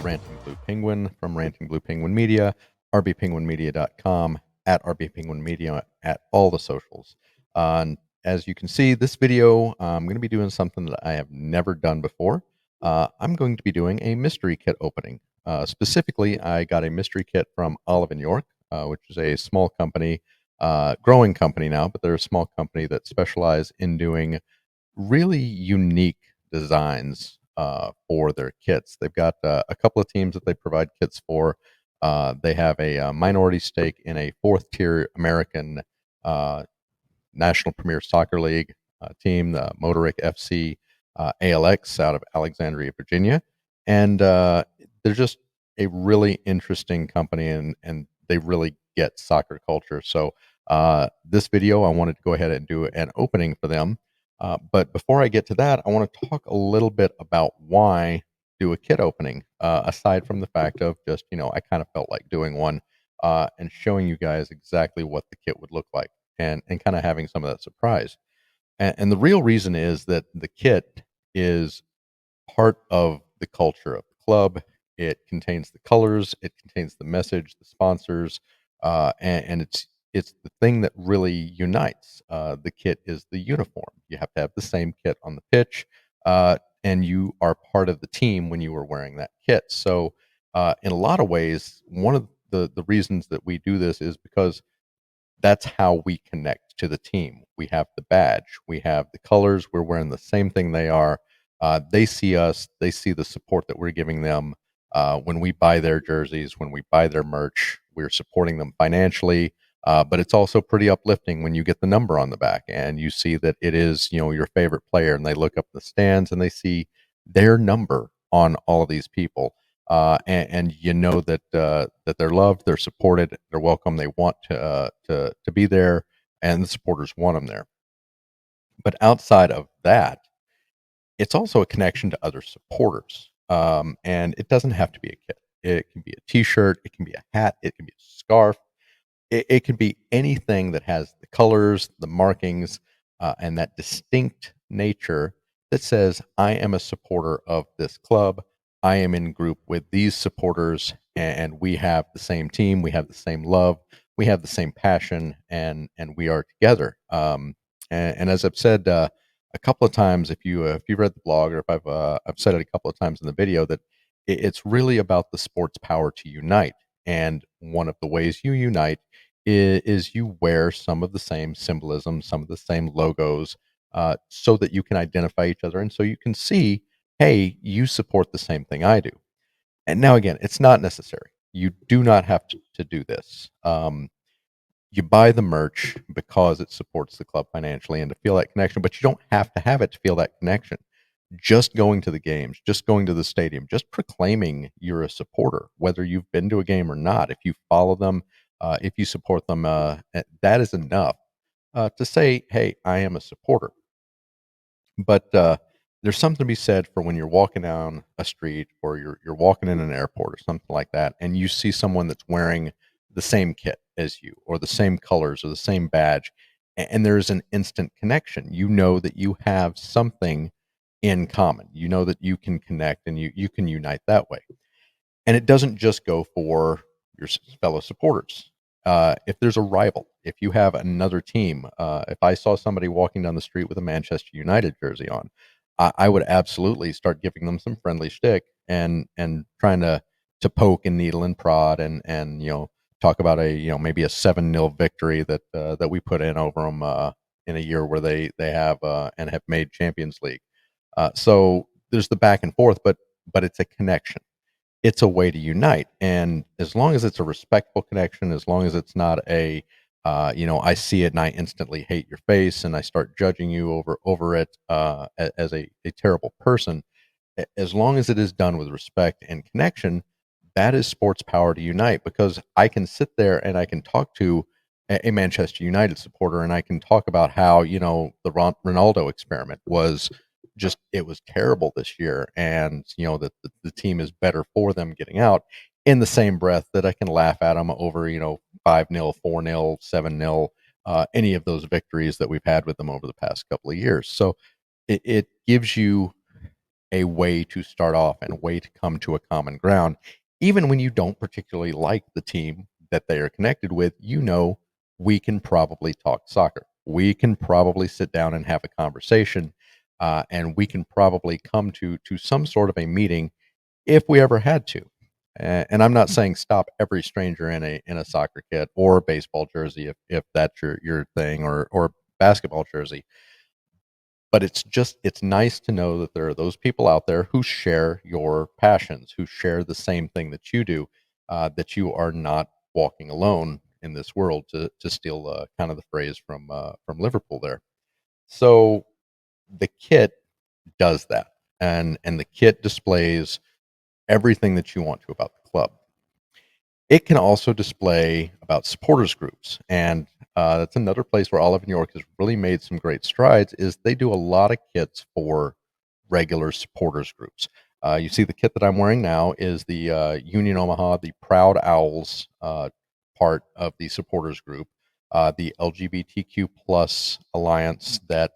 the Ranting Blue Penguin from Ranting Blue Penguin Media, rbpenguinmedia.com, at rbpenguinmedia at all the socials. And as you can see, this video, I'm going to be doing something that I have never done before. I'm going to be doing a mystery kit opening. Specifically, I got a mystery kit from Olive and York, which is a small company, growing company now, but they're a small company that specialize in doing really unique designs for their kits. They've got a couple of teams that they provide kits for. They have a minority stake in a fourth tier American uh, National Premier Soccer League team, the Motoric FC ALX out of Alexandria, Virginia. And they're just a really interesting company, and they really get soccer culture. So this video, I wanted to go ahead and do an opening for them. But before I get to that, I want to talk a little bit about why do a kit opening, aside from the fact of just, I kind of felt like doing one and showing you guys exactly what the kit would look like and kind of having some of that surprise. And the real reason is that the kit is part of the culture of the club. It contains the colors, it contains the message, the sponsors, and it's the thing that really unites. The kit is the uniform. You have to have the same kit on the pitch, and you are part of the team when you are wearing that kit. So, in a lot of ways, one of the reasons that we do this is because that's how we connect to the team. We have the badge, we have the colors, we're wearing the same thing they are. They see us, they see the support that we're giving them. When we buy their jerseys, when we buy their merch, we're supporting them financially. But it's also pretty uplifting when you get the number on the back and you see that it is, your favorite player, and they look up the stands and they see their number on all of these people. And you know that that they're loved, they're supported, they're welcome, they want to be there, and the supporters want them there. But outside of that, it's also a connection to other supporters, and it doesn't have to be a kit. It can be a T-shirt, it can be a hat, it can be a scarf, it can be anything that has the colors, the markings, and that distinct nature that says, I am a supporter of this club. I am in group with these supporters, and we have the same team. We have the same love. We have the same passion, and we are together. And as I've said a couple of times, if you've read the blog, or if I've said it a couple of times in the video, that it's really about the sport's power to unite. And one of the ways you unite is you wear some of the same symbolism, some of the same logos, so that you can identify each other, and so you can see, hey, you support the same thing I do. And now again, it's not necessary. You do not have to do this. You buy the merch because it supports the club financially and to feel that connection, but you don't have to have it to feel that connection. Just going to the games, just going to the stadium, just proclaiming you're a supporter, whether you've been to a game or not, if you follow them, if you support them, that is enough to say, hey, I am a supporter. But there's something to be said for when you're walking down a street, or you're walking in an airport or something like that, and you see someone that's wearing the same kit as you, or the same colors, or the same badge, and there's an instant connection. You know that you have something in common. You know that you can connect, and you can unite that way. And it doesn't just go for your fellow supporters. If there's a rival, if you have another team, if I saw somebody walking down the street with a Manchester United jersey on, I would absolutely start giving them some friendly shtick and trying to poke and needle and prod and talk about a maybe a 7-0 victory that we put in over them in a year where they have and have made Champions League. So there's the back and forth, but it's a connection. It's a way to unite, and as long as it's a respectful connection, as long as it's not a I see it and I instantly hate your face and I start judging you over it as a terrible person. As long as it is done with respect and connection, that is sports power to unite, because I can sit there and I can talk to a Manchester United supporter, and I can talk about how the Ronaldo experiment was just, it was terrible this year, and that the team is better for them getting out, in the same breath that I can laugh at them over 5-0, 4-0, 7-0, any of those victories that we've had with them over the past couple of years. So it gives you a way to start off and a way to come to a common ground. Even when you don't particularly like the team that they are connected with, we can probably talk soccer. We can probably sit down and have a conversation, and we can probably come to some sort of a meeting if we ever had to. And I'm not saying stop every stranger in a soccer kit or baseball jersey if that's your thing, or basketball jersey, but it's nice to know that there are those people out there who share your passions, who share the same thing that you do, that you are not walking alone in this world, to steal kind of the phrase from Liverpool there. So the kit does that, and the kit displays everything that you want to about the club. It can also display about supporters groups, and that's another place where Olive and York has really made some great strides. Is they do a lot of kits for regular supporters groups. You see, the kit that I'm wearing now is the Union Omaha, the Proud Owls part of the supporters group, the LGBTQ plus alliance that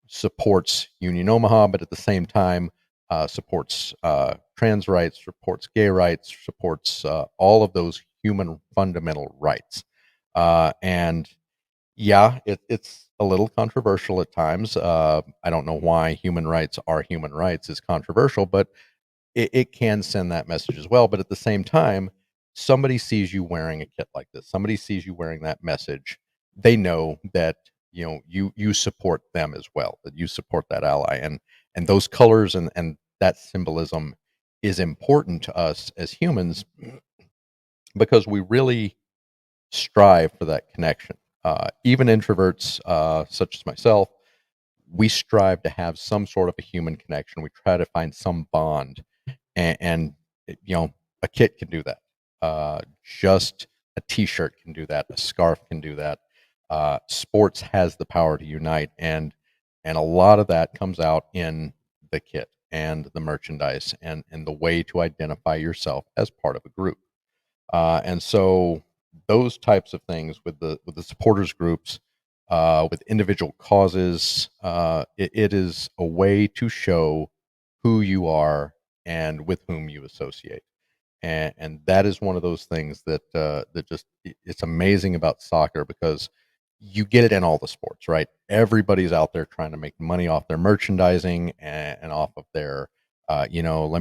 supports Union Omaha, but at the same time supports trans rights, supports gay rights, supports all of those human fundamental rights. And yeah, it's a little controversial at times. I don't know why human rights are human rights is controversial, but it can send that message as well. But at the same time, somebody sees you wearing a kit like this, somebody sees you wearing that message, they know that you support them as well, that you support that ally, and those colors and that symbolism is important to us as humans because we really strive for that connection. Even introverts, such as myself, we strive to have some sort of a human connection. We try to find some bond, and a kit can do that. Just a T-shirt can do that. A scarf can do that. Sports has the power to unite, and a lot of that comes out in the kit and the merchandise and the way to identify yourself as part of a group. And so those types of things with the supporters groups, with individual causes, it is a way to show who you are and with whom you associate. And that is one of those things that just it's amazing about soccer because you get it in all the sports, right? Everybody's out there trying to make money off their merchandising and off of their let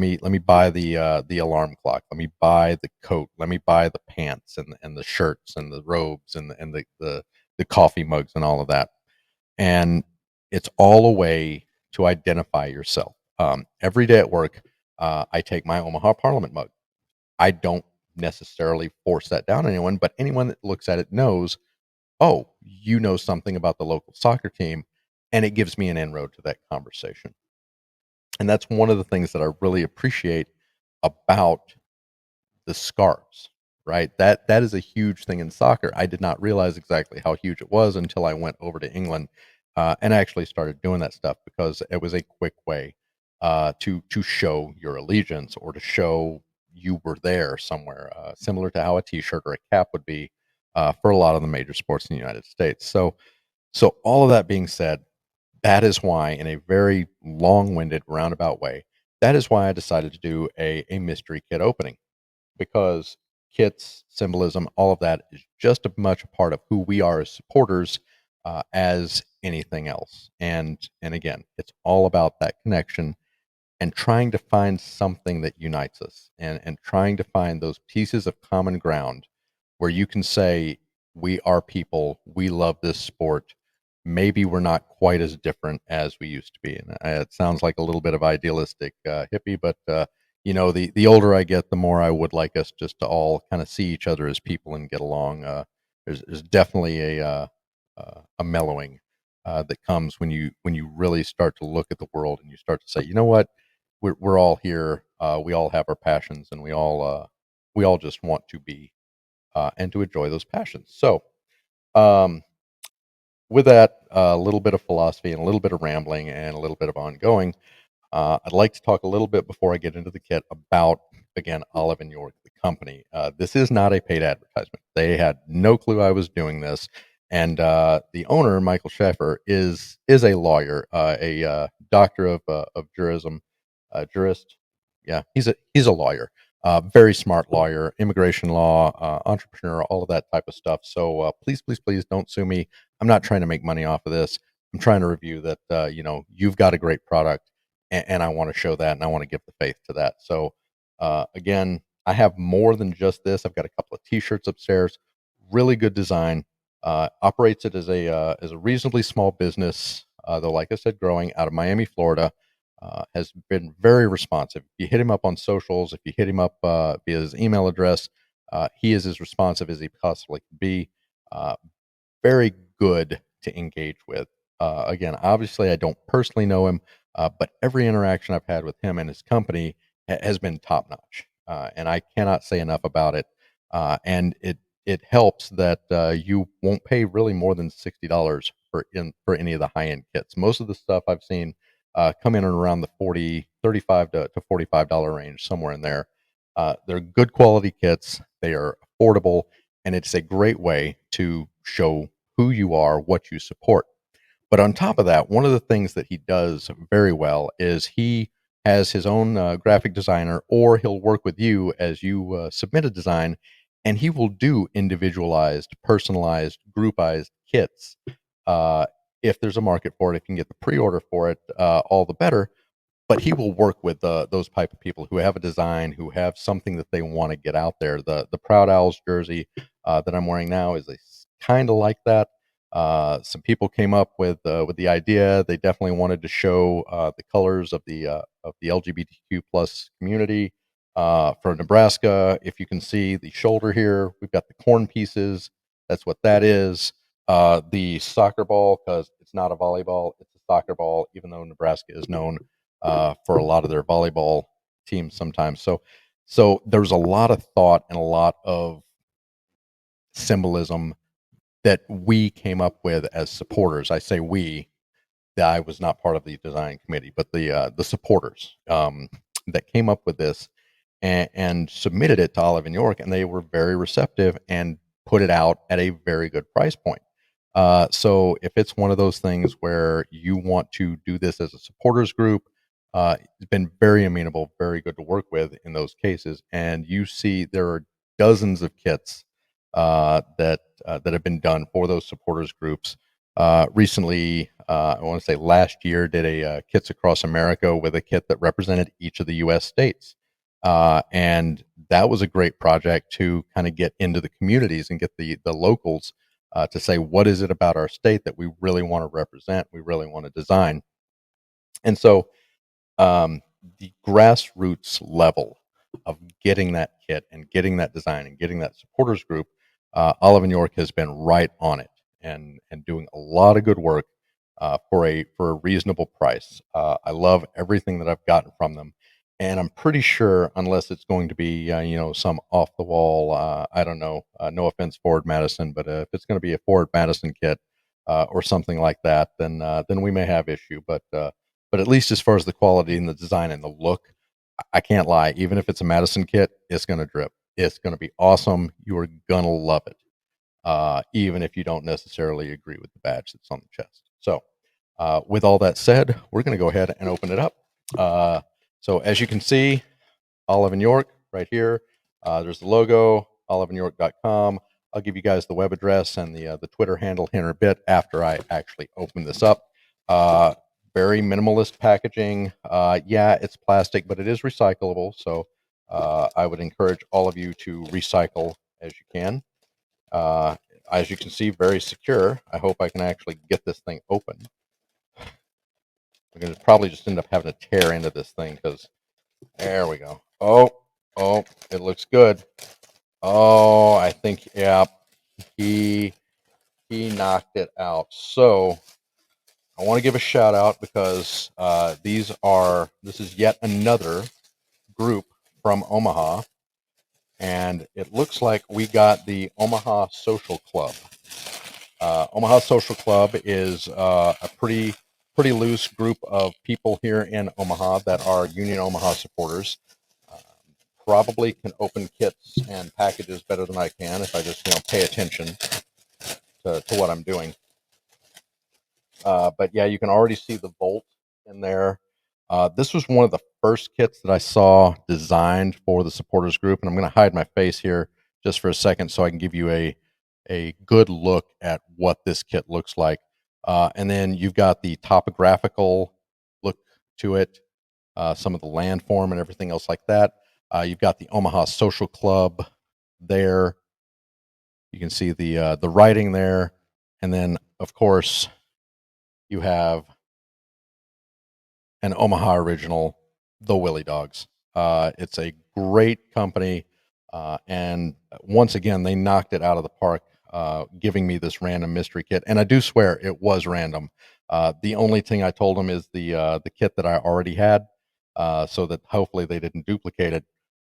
me buy the alarm clock, let me buy the coat, let me buy the pants and the shirts and the robes and the coffee mugs and all of that. And it's all a way to identify yourself. Every day at work, I take my Omaha Parliament mug. I don't necessarily force that down on anyone, but anyone that looks at it knows, oh, you know something about the local soccer team, and it gives me an inroad to that conversation. And that's one of the things that I really appreciate about the scarves, right? That is a huge thing in soccer. I did not realize exactly how huge it was until I went over to England, and actually started doing that stuff because it was a quick way to show your allegiance or to show you were there somewhere, similar to how a T-shirt or a cap would be for a lot of the major sports in the United States. So all of that being said, that is why, in a very long-winded, roundabout way, that is why I decided to do a mystery kit opening, because kits, symbolism, all of that is just as much a part of who we are as supporters as anything else. And again, it's all about that connection and trying to find something that unites us, and trying to find those pieces of common ground where you can say, we are people, we love this sport. Maybe we're not quite as different as we used to be. And it sounds like a little bit of idealistic hippie, but the older I get, the more I would like us just to all kind of see each other as people and get along. There's definitely a mellowing that comes when you really start to look at the world and you start to say, you know what, we're all here. We all have our passions, and we all just want to be and to enjoy those passions. So, um, with that, a little bit of philosophy and a little bit of rambling and a little bit of ongoing, I'd like to talk a little bit before I get into the kit about, again, Olive and York, the company. This is not a paid advertisement. They had no clue I was doing this, and the owner, Michael Schaeffer, is a lawyer, a doctor of jurism, jurist. Yeah, he's a lawyer, very smart lawyer, immigration law, entrepreneur, all of that type of stuff. So please, please, please don't sue me. I'm not trying to make money off of this. I'm trying to review that. You've got a great product, and I want to show that, and I want to give the faith to that. So again, I have more than just this. I've got a couple of T-shirts upstairs. Really good design. Operates it as a reasonably small business, though, like I said, growing out of Miami, Florida. Has been very responsive. If you hit him up on socials, if you hit him up via his email address, he is as responsive as he possibly can be. Uh, Very good to engage with. Again, obviously, I don't personally know him, but every interaction I've had with him and his company has been top notch, and I cannot say enough about it. And it helps that you won't pay really more than $60 for any of the high end kits. Most of the stuff I've seen come in and around the 35 to $45 range, somewhere in there. They're good quality kits. They are affordable, and it's a great way to show who you are, what you support. But on top of that, one of the things that he does very well is he has his own graphic designer, or he'll work with you as you submit a design, and he will do individualized, personalized, groupized kits. Uh, if there's a market for it, if you can get the pre-order for it, all the better. But he will work with those type of people who have a design, who have something that they want to get out there. The Proud Owls jersey that I'm wearing now is kind of like that. Some people came up with the idea. They definitely wanted to show the colors of the LGBTQ plus community for Nebraska. If you can see the shoulder here, we've got the corn pieces. That's what that is. The soccer ball, because it's not a volleyball, it's a soccer ball, even though Nebraska is known for a lot of their volleyball teams sometimes. So there's a lot of thought and a lot of symbolism that we came up with as supporters. I say we, that I was not part of the design committee, but the supporters that came up with this and submitted it to Olive and York, and they were very receptive and put it out at a very good price point. So if it's one of those things where you want to do this as a supporters group, it's been very amenable, very good to work with in those cases. And you see there are dozens of kits that have been done for those supporters groups. Recently, I want to say last year, did a Kits Across America with a kit that represented each of the U.S. states. And that was a great project to kind of get into the communities and get the locals to say, what is it about our state that we really want to represent, we really want to design. And so the grassroots level of getting that kit and getting that design and getting that supporters group, Olive and York has been right on it and doing a lot of good work for a reasonable price. I love everything that I've gotten from them, and I'm pretty sure, unless it's going to be some off the wall, I don't know, no offense, Ford Madison, but if it's going to be a Ford Madison kit or something like that, then we may have issue. But at least as far as the quality and the design and the look, I can't lie. Even if it's a Madison kit, it's going to drip. It's going to be awesome. You are going to love it, even if you don't necessarily agree with the badge that's on the chest. So, with all that said, we're going to go ahead and open it up. So, as you can see, Olive and York right here. There's the logo, oliveandyork.com. I'll give you guys the web address and the Twitter handle here in a bit after I actually open this up. Uh, Very minimalist packaging. Yeah, it's plastic, but it is recyclable. So I would encourage all of you to recycle as you can. Uh, as you can see, very secure. I hope I can actually get this thing open. I'm going to probably just end up having to tear into this thing because there we go. Oh, it looks good. Oh, I think, yeah, he knocked it out. So I want to give a shout out because this is yet another group from Omaha, and it looks like we got the Omaha Social Club. Omaha Social Club is a pretty loose group of people here in Omaha that are Union Omaha supporters. Probably can open kits and packages better than I can if I just pay attention to what I'm doing. But yeah, you can already see the bolt in there. This was one of the first kits that I saw designed for the supporters group, and I'm going to hide my face here just for a second so I can give you a good look at what this kit looks like. And then you've got the topographical look to it, some of the landform and everything else like that. You've got the Omaha Social Club there. You can see the writing there, and then of course you have an Omaha original, the Willie Dogs. It's a great company, and once again, they knocked it out of the park, giving me this random mystery kit. And I do swear it was random. The only thing I told them is the kit that I already had, so that hopefully they didn't duplicate it.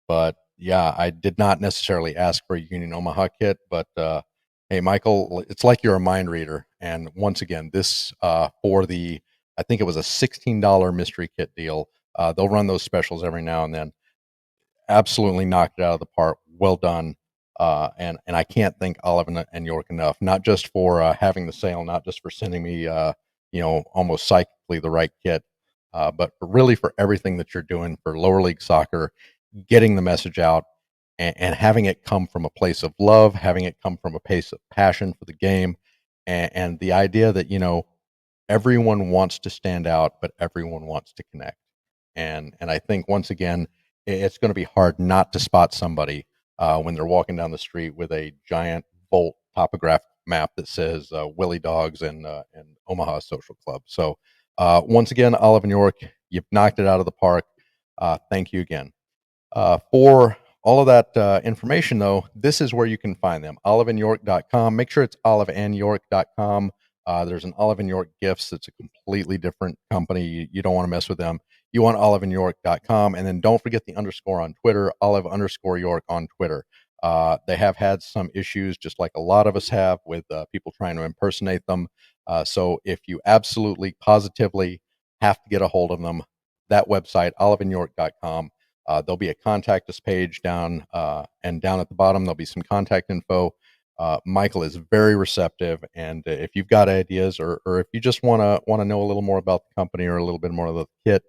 But yeah, I did not necessarily ask for a Union Omaha kit, but hey, Michael, it's like you're a mind reader. And once again, this for the I think it was a $16 mystery kit deal. They'll run those specials every now and then. Absolutely knocked it out of the park. Well done. And I can't thank Olive and York enough, not just for having the sale, not just for sending me, almost psychically the right kit, but really for everything that you're doing for lower league soccer, getting the message out, and having it come from a place of love, having it come from a place of passion for the game, and the idea that everyone wants to stand out, but everyone wants to connect. And I think once again, it's going to be hard not to spot somebody when they're walking down the street with a giant Volt topographic map that says Willie Dogs and Omaha Social Club. So once again, Olive and York, you've knocked it out of the park. Thank you again. For all of that information, though, this is where you can find them, oliveandyork.com. Make sure it's oliveandyork.com. There's an Olive and York Gifts that's a completely different company. You don't want to mess with them. You want oliveandyork.com. And then don't forget the underscore on Twitter, olive_york on Twitter. They have had some issues, just like a lot of us have, with people trying to impersonate them. So if you absolutely, positively have to get a hold of them, that website, oliveandyork.com. There'll be a contact us page down, and down at the bottom there'll be some contact info. Michael is very receptive, and if you've got ideas, or if you just want to know a little more about the company or a little bit more of the kit,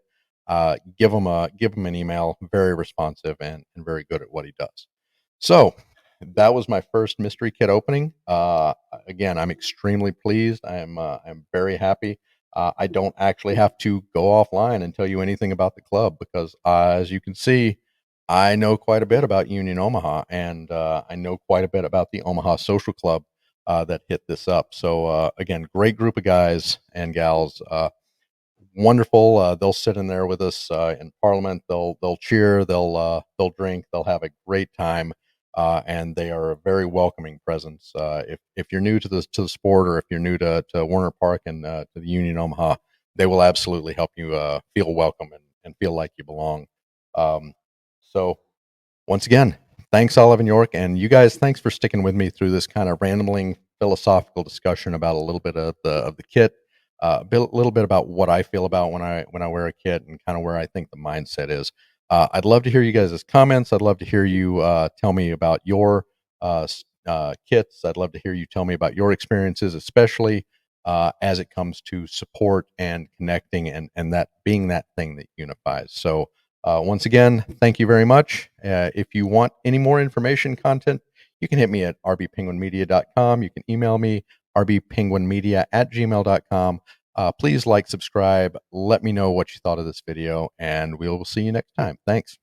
give him an email. Very responsive and very good at what he does. So that was my first mystery kit opening. Again, I'm extremely pleased. I'm very happy. I don't actually have to go offline and tell you anything about the club because, as you can see, I know quite a bit about Union Omaha, and I know quite a bit about the Omaha Social Club that hit this up. So again, great group of guys and gals. Wonderful. They'll sit in there with us in Parliament. They'll cheer. They'll drink. They'll have a great time, and they are a very welcoming presence. If you're new to the sport, or if you're new to Warner Park and to the Union Omaha, they will absolutely help you feel welcome and feel like you belong. So once again, thanks, Olive and York, and you guys. Thanks for sticking with me through this kind of rambling philosophical discussion about a little bit of the kit, a little bit about what I feel about when I wear a kit, and kind of where I think the mindset is. I'd love to hear you guys' comments. I'd love to hear you tell me about your kits. I'd love to hear you tell me about your experiences, especially as it comes to support and connecting, and that being that thing that unifies. So once again, thank you very much. If you want any more information, content, you can hit me at rbpenguinmedia.com. You can email me, rbpenguinmedia@gmail.com. Please like, subscribe, let me know what you thought of this video, and we will see you next time. Thanks.